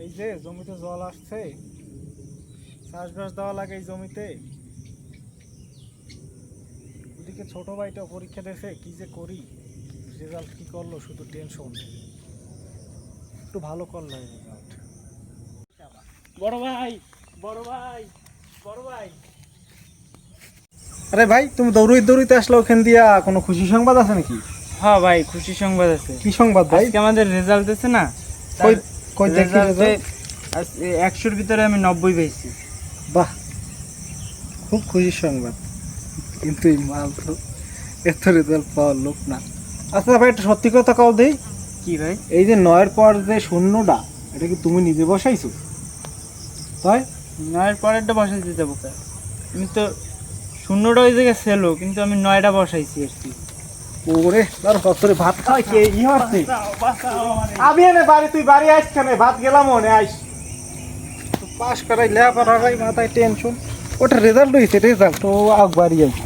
এই যে জমিতে জল আসছে, চাষবাস দেওয়া লাগে এই জমিতে। ওদিকে ছোট ভাইটা পরীক্ষা দিয়েছে, কি যে করি, রেজাল্ট কি করলো শুধু টেনশন। একটু ভালো করলো রেজাল্ট। বড় ভাই, বড় ভাই, বড় ভাই। আরে ভাই, তুমি দৌড়িতে দৌড়িতে আসলে ওখান দিয়া, কোনো খুশি সংবাদ আছে নাকি? হ্যাঁ ভাই, খুশি সংবাদ আছে। কি সংবাদ ভাই? আজকে আমাদের রেজাল্ট আছে না? কই কই দেখি রেজাল্টে রেজাল্ট। 100-র ভিতরে আমি 90 পেয়েছি। বাহ, খুব খুশির সংবাদ। কিন্তু এই মাল তো এত রেজাল্ট পাওয়ার লোক না। আচ্ছা ভাই, একটা সত্যি কথা কও দেই, কি ভাই? এই যে 9-এর পর যে শূন্যটা, এটা কি তুমি নিজে বসাইছো? তাই? 9-এর পরেরটা বসাইতে যাবো কে? আমি তো শূন্যটা ওই জায়গায় ছিল, কিন্তু আমি 9টা বসাইছি আর কি। ওরে তার কতরে ভাত খাওয়াই কে ই হচ্ছে। আমি এনে বাড়ি, তুই বাড়ি আইস কেন? ভাত গেলাম মনে আইস। পাস করাই লেপা মাথায় টেনশন। ওটা রেজাল্ট হয়েছে, রেজাল্ট ও আগ বাড়ি আইস।